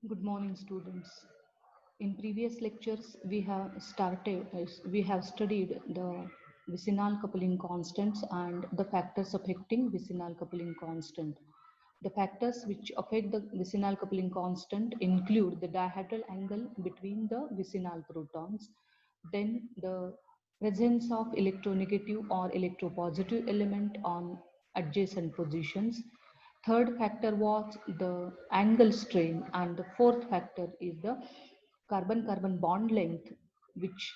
Good morning, students. In previous lectures, we have studied the vicinal coupling constants and the factors affecting vicinal coupling constant. The factors which affect the vicinal coupling constant include the dihedral angle between the vicinal protons, then the presence of electronegative or electropositive element on adjacent positions. Third factor was the angle strain, and the fourth factor is the carbon-carbon bond length, which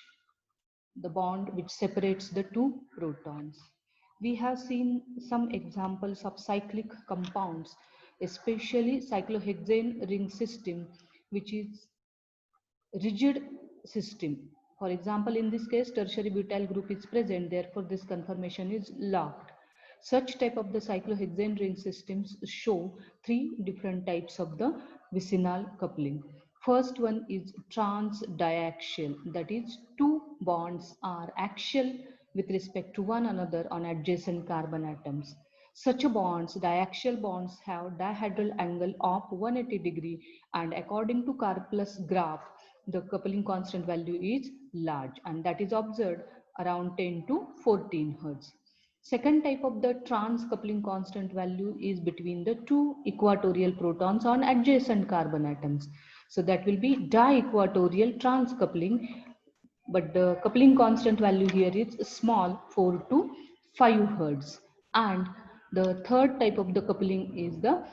the bond which separates the two protons. We have seen some examples of cyclic compounds, especially cyclohexane ring system, which is rigid system. For example, in this case, tertiary butyl group is present, therefore this conformation is locked. Such type of the cyclohexane ring systems show three different types of the vicinal coupling. First one is trans-diaxial, that is two bonds are axial with respect to one another on adjacent carbon atoms. Such bonds, diaxial bonds, have dihedral angle of 180 degree, and according to Karplus graph, the coupling constant value is large, and that is observed around 10 to 14 Hertz. Second type of the trans coupling constant value is between the two equatorial protons on adjacent carbon atoms. So that will be di-equatorial trans coupling, but the coupling constant value here is small, 4 to 5 Hertz. And the third type of the coupling is the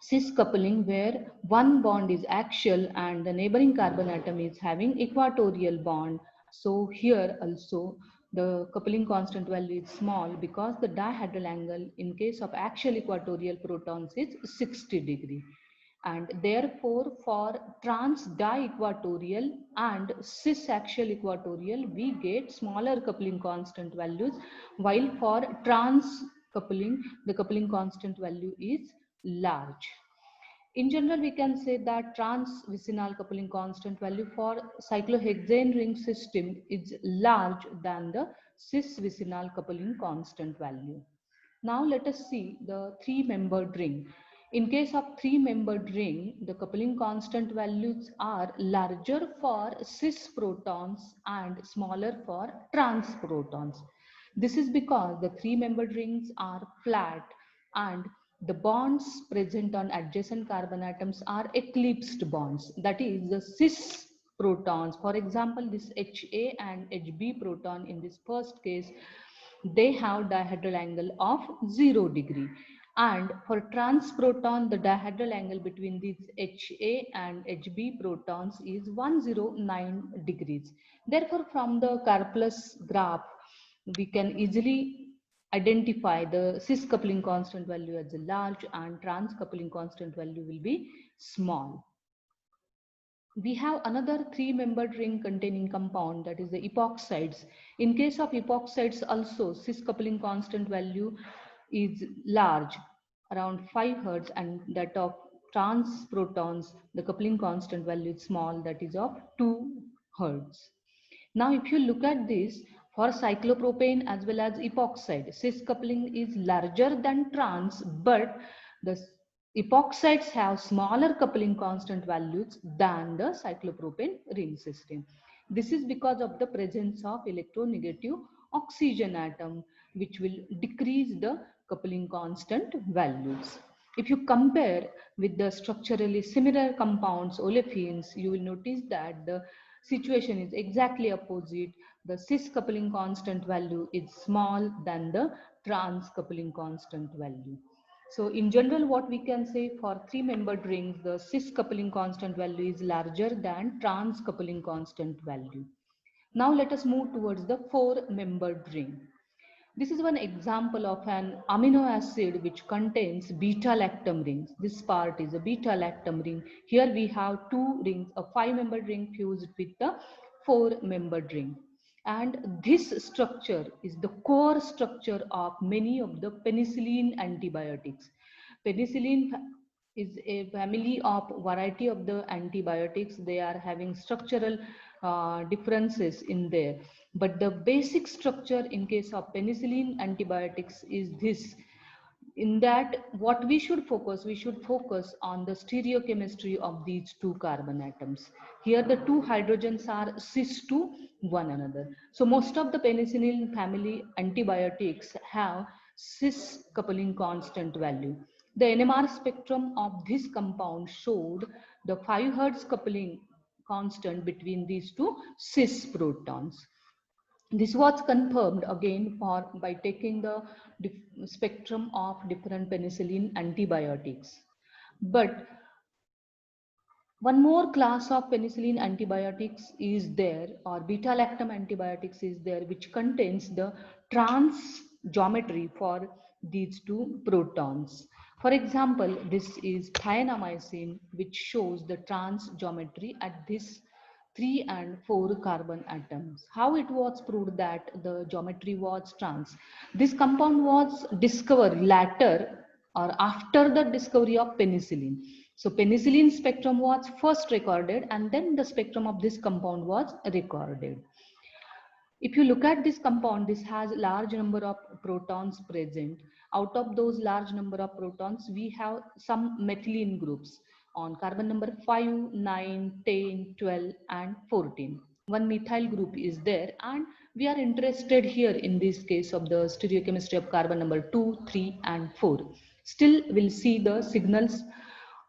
cis coupling, where one bond is axial and the neighboring carbon atom is having equatorial bond. So here also the coupling constant value is small because the dihedral angle in case of axial equatorial protons is 60 degree, and therefore for trans di-equatorial and cis axial equatorial we get smaller coupling constant values, while for trans coupling the coupling constant value is large. In general, we can say that trans vicinal coupling constant value for cyclohexane ring system is large than the cis vicinal coupling constant value. Now let us see the three-membered ring. In case of three-membered ring, the coupling constant values are larger for cis protons and smaller for trans protons. This is because the three-membered rings are flat and the bonds present on adjacent carbon atoms are eclipsed bonds. That is, the cis protons, for example, this Ha and Hb proton in this first case, they have dihedral angle of 0 degree. And for trans proton, the dihedral angle between these Ha and Hb protons is 109 degrees. Therefore, from the Karplus graph, we can easily identify the cis coupling constant value as large and trans coupling constant value will be small. We have another three-membered ring containing compound, that is the epoxides. In case of epoxides also, cis coupling constant value is large, around 5 Hertz, and that of trans protons, the coupling constant value is small, that is of 2 Hertz. Now, if you look at this, for cyclopropane as well as epoxide, cis coupling is larger than trans, but the epoxides have smaller coupling constant values than the cyclopropane ring system. This is because of the presence of electronegative oxygen atom, which will decrease the coupling constant values. If you compare with the structurally similar compounds, olefins, you will notice that the situation is exactly opposite. The cis coupling constant value is small than the trans coupling constant value. So in general, what we can say, for three-membered rings, the cis coupling constant value is larger than trans coupling constant value. Now let us move towards the four-membered ring. This is one example of an amino acid which contains beta-lactam rings. This part is a beta-lactam ring. Here we have two rings, a five-membered ring fused with the four-membered ring. And this structure is the core structure of many of the penicillin antibiotics. Penicillin is a family of variety of the antibiotics. They are having structural differences in there, but the basic structure in case of penicillin antibiotics is this. in that, what we should focus on the stereochemistry of these two carbon atoms. Here the two hydrogens are cis to one another. So most of the penicillin family antibiotics have cis coupling constant value. The NMR spectrum of this compound showed the 5 Hertz coupling constant between these two cis protons. This was confirmed again by taking the spectrum of different penicillin antibiotics. But one more class of penicillin antibiotics is there, or beta lactam antibiotics is there, which contains the trans geometry for these two protons. For example, this is thienamycin, which shows the trans geometry at this 3 and 4 carbon atoms. How it was proved that the geometry was trans? This compound was discovered later or after the discovery of penicillin. So penicillin spectrum was first recorded, and then the spectrum of this compound was recorded. If you look at this compound, this has large number of protons present. Out of those large number of protons, we have some methylene groups on carbon number 5, 9, 10, 12 and 14. One methyl group is there, and we are interested here in this case of the stereochemistry of carbon number 2, 3 and 4. Still, we'll see the signals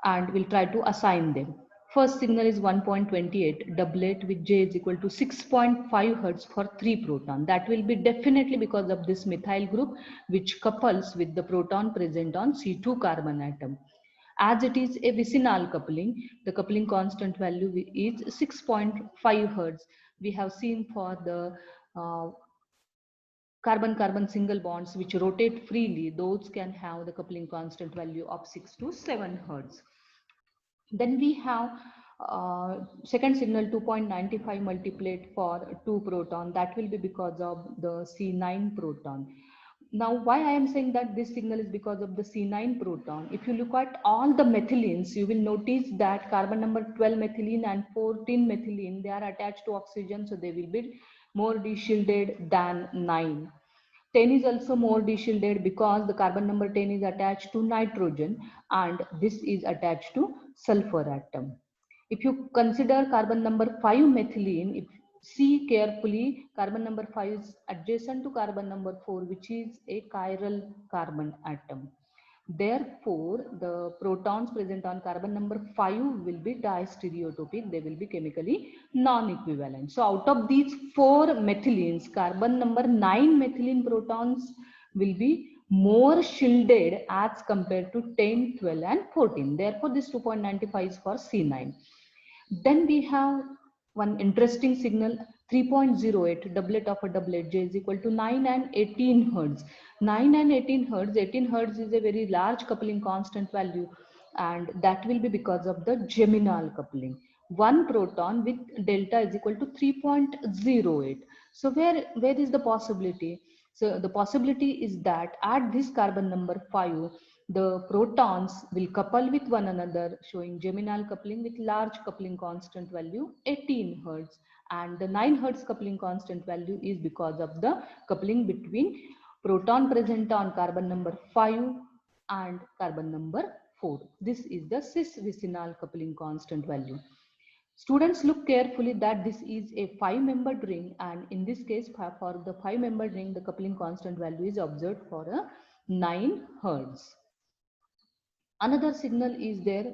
and we'll try to assign them. First signal is 1.28 doublet with J is equal to 6.5 Hertz for 3 proton. That will be definitely because of this methyl group, which couples with the proton present on C2 carbon atom. As it is a vicinal coupling, the coupling constant value is 6.5 Hertz. We have seen for the carbon-carbon single bonds which rotate freely, those can have the coupling constant value of 6 to 7 Hertz. Then we have second signal 2.95 multiplate for 2 proton. That will be because of the C9 proton. Now, why I am saying that this signal is because of the C9 proton? If you look at all the methylenes, you will notice that carbon number 12 methylene and 14 methylene, they are attached to oxygen, so they will be more deshielded than 9. 10 is also more deshielded because the carbon number 10 is attached to nitrogen and this is attached to sulfur atom. If you consider carbon number 5 methylene, if see carefully, carbon number 5 is adjacent to carbon number 4, which is a chiral carbon atom. Therefore, the protons present on carbon number 5 will be distereotopic. They will be chemically non-equivalent. So out of these 4 methylenes, carbon number 9 methylene protons will be more shielded as compared to 10, 12 and 14. Therefore, this 2.95 is for C9. Then we have one interesting signal 3.08 doublet of a doublet J is equal to 9 and 18 Hertz. 9 and 18 Hertz, 18 Hertz is a very large coupling constant value, and that will be because of the geminal coupling. One proton with delta is equal to 3.08. So where is the possibility? So the possibility is that at this carbon number 5, the protons will couple with one another, showing geminal coupling with large coupling constant value 18 Hertz, and the 9 Hertz coupling constant value is because of the coupling between proton present on carbon number 5 and carbon number 4. This is the cis vicinal coupling constant value. Students, look carefully that this is a 5-membered ring, and in this case for the 5-membered ring the coupling constant value is observed for a 9 Hertz. Another signal is there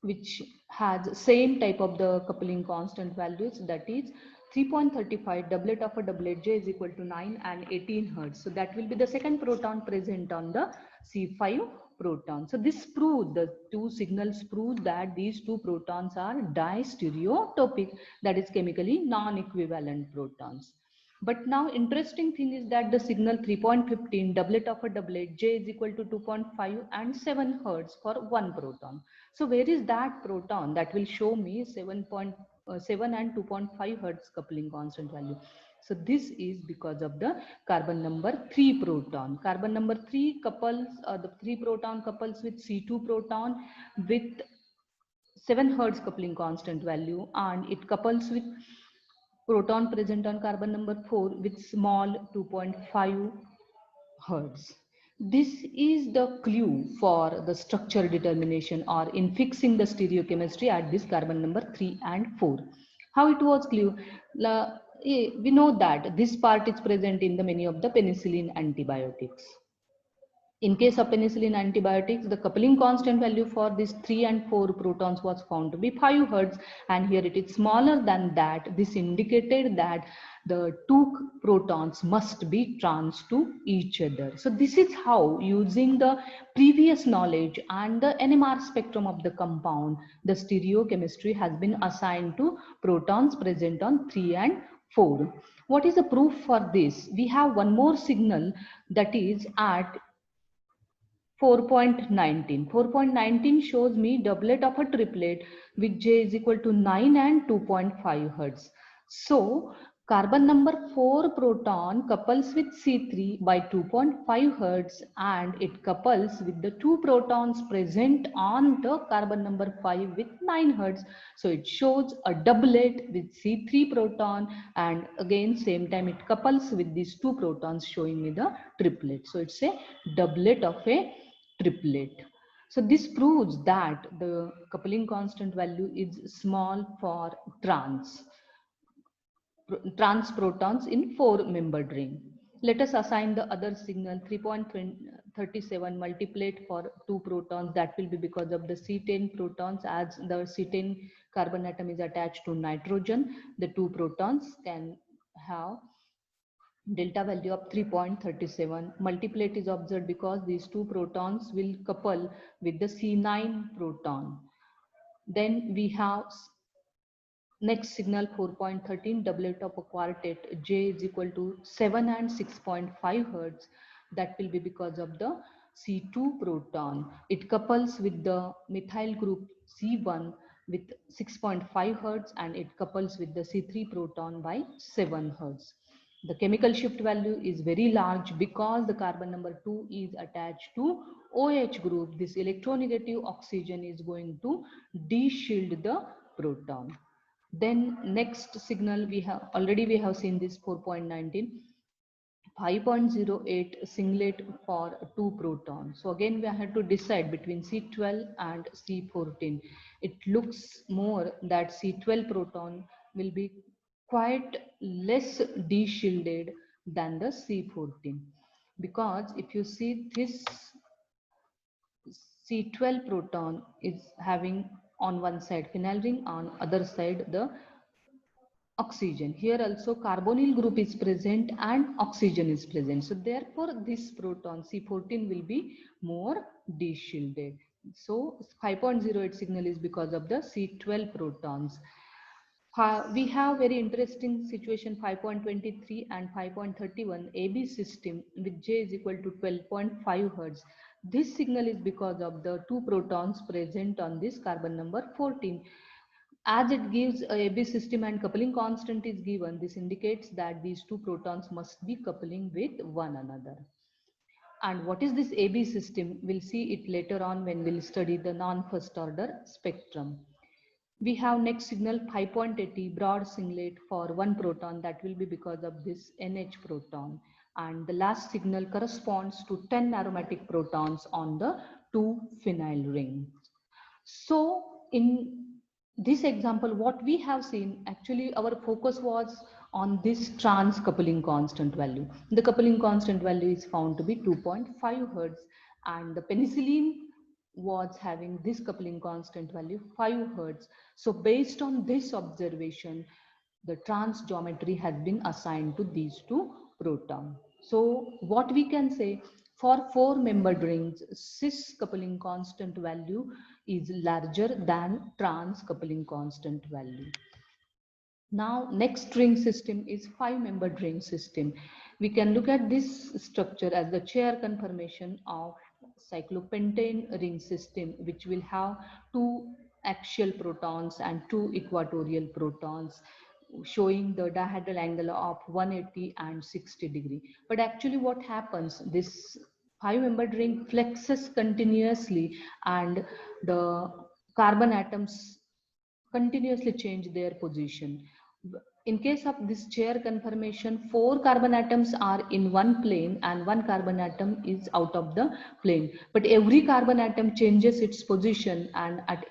which has same type of the coupling constant values, that is 3.35 doublet of a doublet J is equal to 9 and 18 Hertz. So that will be the second proton present on the C5 proton. So this proves, the two signals prove that these two protons are distereotopic, that is chemically non-equivalent protons. But now interesting thing is that the signal 3.15 doublet of a doublet J is equal to 2.5 and 7 Hertz for one proton. So where is that proton? That will show me 7.7 and 2.5 Hertz coupling constant value. So this is because of the carbon number 3 proton. Carbon number 3 couples, the 3 proton couples with C2 proton with 7 Hertz coupling constant value, and it couples with proton present on carbon number 4 with small 2.5 Hertz. This is the clue for the structure determination or in fixing the stereochemistry at this carbon number 3 and 4. How it was clue? We know that this part is present in the many of the penicillin antibiotics. In case of penicillin antibiotics, the coupling constant value for these 3 and 4 protons was found to be 5 Hertz, and here it is smaller than that. This indicated that the two protons must be trans to each other. So this is how, using the previous knowledge and the NMR spectrum of the compound, the stereochemistry has been assigned to protons present on 3 and 4. What is the proof for this? We have one more signal that is at 4.19. 4.19 shows me doublet of a triplet with J is equal to 9 and 2.5 Hertz. So carbon number 4 proton couples with C3 by 2.5 Hertz, and it couples with the two protons present on the carbon number 5 with 9 Hertz. So it shows a doublet with C3 proton, and again same time it couples with these two protons, showing me the triplet. So it's a doublet of a triplet. So this proves that the coupling constant value is small for trans protons in 4-membered ring. Let us assign the other signal 3.37 multiplet for 2 protons. That will be because of the C10 protons, as the C10 carbon atom is attached to nitrogen. The 2 protons can have delta value of 3.37. Multiplet is observed because these two protons will couple with the C9 proton. Then we have next signal 4.13, doublet of a quartet. J is equal to 7 and 6.5 Hertz. That will be because of the C2 proton. It couples with the methyl group C1 with 6.5 Hertz, and it couples with the C3 proton by 7 Hertz. The chemical shift value is very large because the carbon number 2 is attached to OH group. This electronegative oxygen is going to de-shield the proton. Then next signal we have seen this 4.19, 5.08 singlet for 2 protons. So again we have to decide between C12 and C14. It looks more that C12 proton will be quite less de-shielded than the C14, because if you see this C12 proton is having on one side phenyl ring, on other side the oxygen. Here also carbonyl group is present and oxygen is present. So therefore this proton C14 will be more de-shielded. So 5.08 signal is because of the C12 protons. We have very interesting situation 5.23 and 5.31 AB system with J is equal to 12.5 Hertz. This signal is because of the two protons present on this carbon number 14. As it gives a AB system and coupling constant is given, this indicates that these two protons must be coupling with one another. And what is this AB system? We'll see it later on when we'll study the non-first order spectrum. We have next signal 5.80 broad singlet for 1 proton. That will be because of this NH proton. And the last signal corresponds to 10 aromatic protons on the 2 phenyl rings. So in this example, what we have seen, actually our focus was on this trans coupling constant value. The coupling constant value is found to be 2.5 Hertz, and the penicillin was having this coupling constant value 5 Hertz. So based on this observation, the trans geometry has been assigned to these two protons. So what we can say, for 4-membered rings, cis coupling constant value is larger than trans coupling constant value. Now next ring system is 5-membered ring system. We can look at this structure as the chair conformation of cyclopentane ring system, which will have 2 axial protons and 2 equatorial protons, showing the dihedral angle of 180 and 60 degree. But actually what happens, this 5-membered ring flexes continuously and the carbon atoms continuously change their position. In case of this chair conformation, 4 carbon atoms are in one plane and 1 carbon atom is out of the plane. But every carbon atom changes its position, and at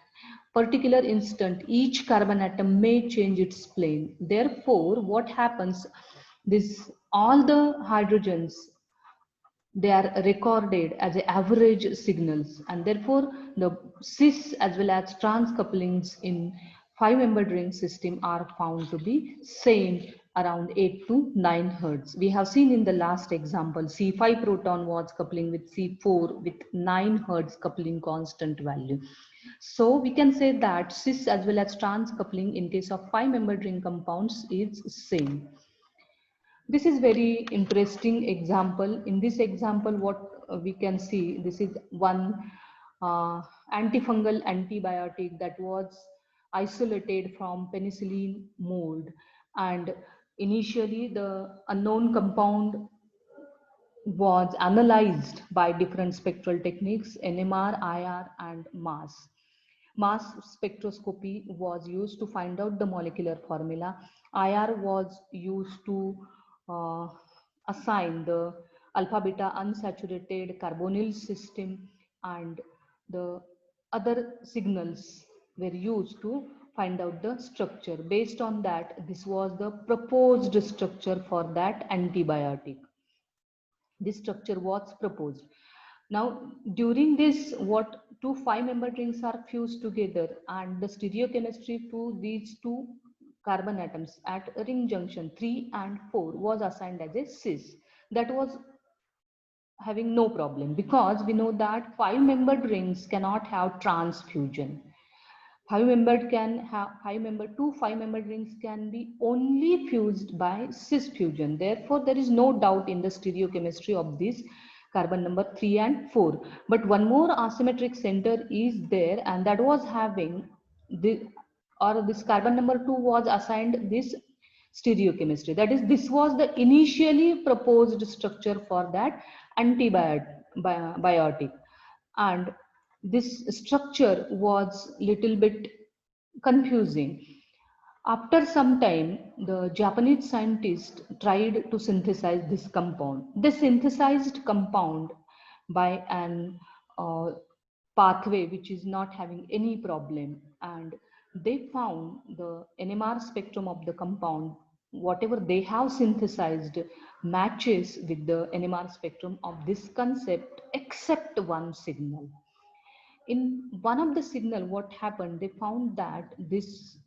particular instant, each carbon atom may change its plane. Therefore, what happens, this all the hydrogens, they are recorded as average signals, and therefore the cis as well as trans couplings in 5-membered ring system are found to be same around 8 to 9 hertz. We have seen in the last example, C5 proton was coupling with C4 with 9 hertz coupling constant value. So we can say that cis as well as trans coupling in case of 5-membered ring compounds is same. This is very interesting example. In this example, what we can see, this is one antifungal antibiotic that was isolated from penicillin mold, and initially the unknown compound was analyzed by different spectral techniques, NMR, IR, and MAS. Mass spectroscopy was used to find out the molecular formula. IR was used to uh, assign the alpha beta unsaturated carbonyl system, and the other signals were used to find out the structure. Based on that, this was the proposed structure for that antibiotic. This structure was proposed. Now, during this, what 2 5-membered rings are fused together, and the stereochemistry to these 2 carbon atoms at ring junction 3 and 4 was assigned as a cis. That was having no problem, because we know that 5-membered rings cannot have transfusion. 5-membered can have 5-membered, 2 5-membered rings can be only fused by cis fusion. Therefore, there is no doubt in the stereochemistry of this carbon number 3 and 4. But one more asymmetric center is there, and that was having the, or this carbon number 2 was assigned this stereochemistry. That is, this was the initially proposed structure for that antibiotic, and this structure was little bit confusing. After some time, the Japanese scientists tried to synthesize this compound. They synthesized compound by an pathway which is not having any problem, and they found the NMR spectrum of the compound, whatever they have synthesized, matches with the NMR spectrum of this concept except one signal. In one of the signal, what happened, they found that this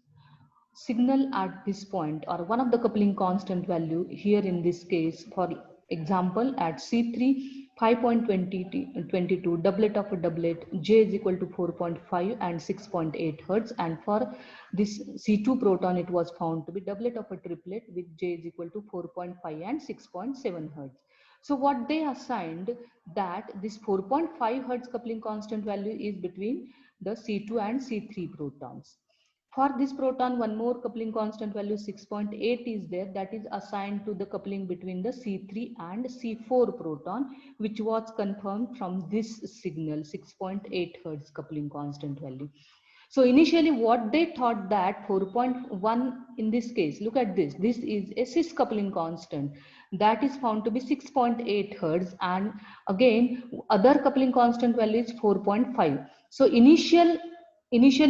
signal at this point, or one of the coupling constant value here in this case, for example at C3 5.22 doublet of a doublet, J is equal to 4.5 and 6.8 hertz, and for this C2 proton it was found to be doublet of a triplet with J is equal to 4.5 and 6.7 hertz. So what they assigned, that this 4.5 hertz coupling constant value is between the C2 and C3 protons. For this proton, one more coupling constant value 6.8 is there, that is assigned to the coupling between the C3 and C4 proton, which was confirmed from this signal 6.8 hertz coupling constant value. So initially what they thought, that 4.1 in this case, look at this, this is a cis coupling constant that is found to be 6.8 hertz, and again other coupling constant value is 4.5. So initially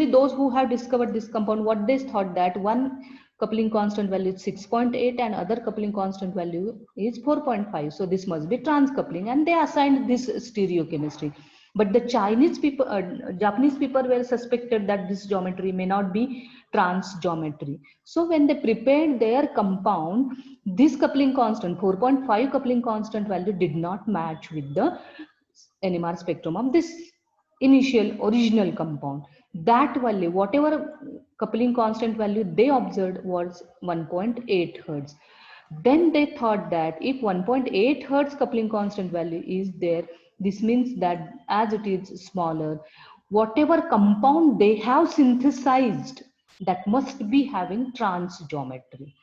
those who have discovered this compound, what they thought, that one coupling constant value is 6.8 and other coupling constant value is 4.5. So this must be trans coupling, and they assigned this stereochemistry. But the Chinese people, Japanese people were suspected that this geometry may not be trans geometry. So when they prepared their compound, this coupling constant 4.5 coupling constant value did not match with the NMR spectrum of this initial original compound. That value, whatever coupling constant value they observed, was 1.8 hertz. Then they thought that if 1.8 hertz coupling constant value is there, this means that as it is smaller, whatever compound they have synthesized, that must be having trans geometry.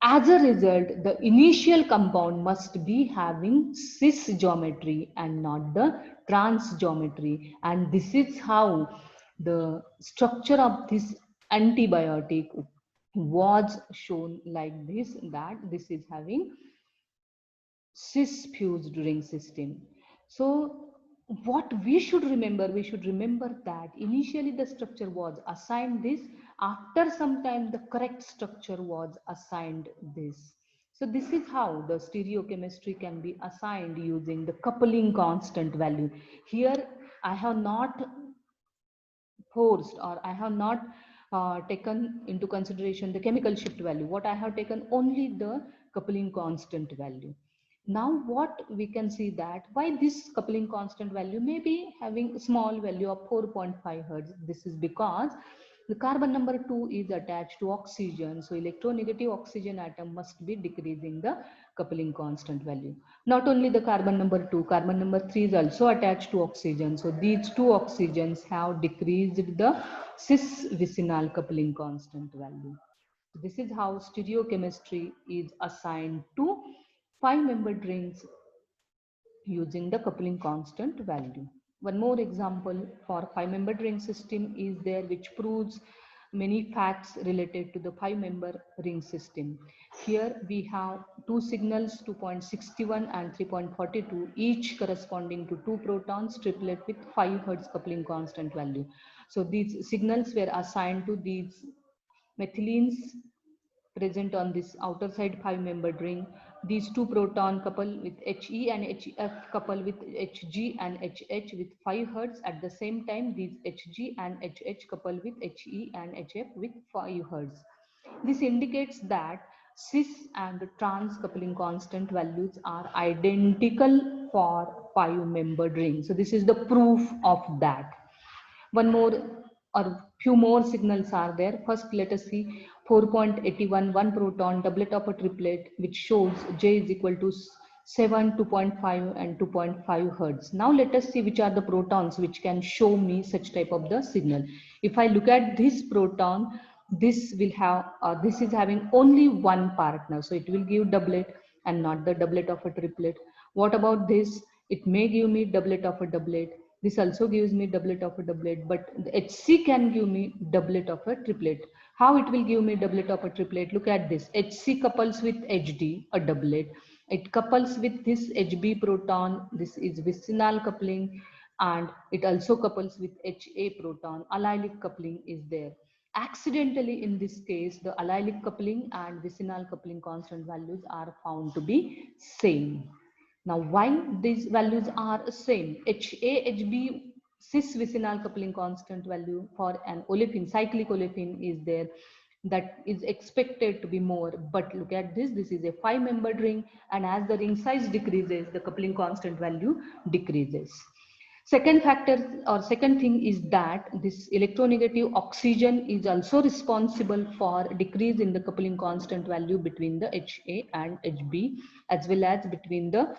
As a result, the initial compound must be having cis geometry and not the trans geometry. And this is how the structure of this antibiotic was shown like this, that this is having cis fused ring system. So what we should remember that initially the structure was assigned this, after some time the correct structure was assigned this. So this is how the stereochemistry can be assigned using the coupling constant value. Here I have not forced, or I have not taken into consideration the chemical shift value. What I have taken only the coupling constant value. Now what we can see that why this coupling constant value may be having a small value of 4.5 hertz. This is because the carbon number 2 is attached to oxygen. So electronegative oxygen atom must be decreasing the coupling constant value. Not only the carbon number 2, carbon number 3 is also attached to oxygen. So these two oxygens have decreased the cis vicinal coupling constant value. This is how stereochemistry is assigned to 5-membered rings using the coupling constant value. One more example for 5-membered ring system is there, which proves many facts related to the 5-member ring system. Here we have two signals 2.61 and 3.42, each corresponding to two protons triplet with 5 Hertz coupling constant value. So these signals were assigned to these methylenes present on this outer side 5-membered ring. These two proton couple with He and Hf couple with Hg and Hh with 5 Hertz. At the same time, these Hg and Hh couple with He and Hf with 5 Hertz. This indicates that cis and trans coupling constant values are identical for 5-membered ring. So this is the proof of that. One more or few more signals are there. First, let us see 4.81, one proton, doublet of a triplet, which shows J is equal to 7, 2.5 and 2.5 Hertz. Now let us see which are the protons which can show me such type of the signal. If I look at this proton, this will have, this is having only one partner. So it will give doublet and not the doublet of a triplet. What about this? It may give me doublet of a doublet. This also gives me doublet of a doublet, but the HC can give me doublet of a triplet. How it will give me doublet of a triplet? Look at this. HC couples with HD, a doublet. It couples with this HB proton. This is vicinal coupling, and it also couples with HA proton. Allylic coupling is there. Accidentally, in this case, the allylic coupling and vicinal coupling constant values are found to be same. Now, why these values are same? HA, cis vicinal coupling constant value for an olefin, cyclic olefin is there, that is expected to be more. But look at this, this is a 5-membered ring, and as the ring size decreases, the coupling constant value decreases. Second factor or second thing is that this electronegative oxygen is also responsible for decrease in the coupling constant value between the HA and HB, as well as between the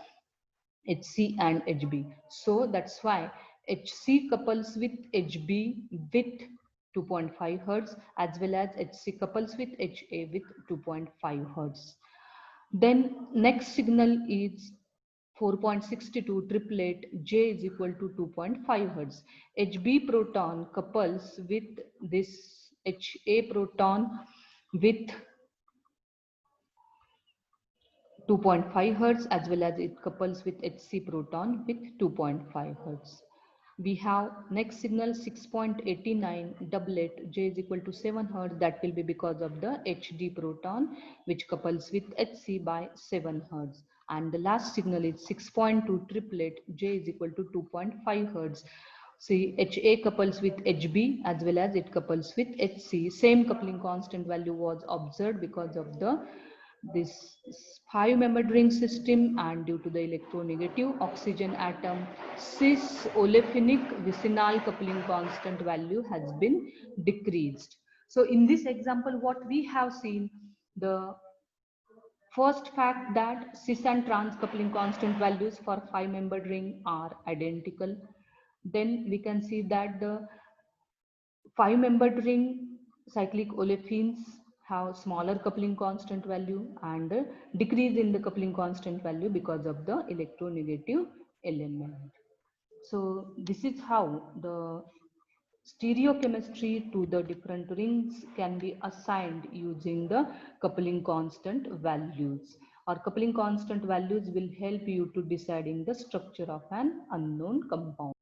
HC and HB. So that's why HC couples with HB with 2.5 Hertz, as well as HC couples with HA with 2.5 Hertz. Then next signal is 4.62 triplet J is equal to 2.5 Hertz. HB proton couples with this HA proton with 2.5 Hertz, as well as it couples with HC proton with 2.5 Hertz. We have next signal 6.89 doublet J is equal to 7 Hertz. That will be because of the HD proton which couples with HC by 7 Hertz. And the last signal is 6.2 triplet J is equal to 2.5 Hertz. See, HA couples with HB as well as it couples with HC. Same coupling constant value was observed because of the this 5-membered ring system, and due to the electronegative oxygen atom, cis olefinic vicinal coupling constant value has been decreased. So in this example, what we have seen, the first fact that cis and trans coupling constant values for 5-membered ring are identical. Then we can see that the 5-membered ring cyclic olefins have smaller coupling constant value and decrease in the coupling constant value because of the electronegative element. So this is how the Stereochemistry to the different rings can be assigned using the coupling constant values. Or coupling constant values will help you to deciding the structure of an unknown compound.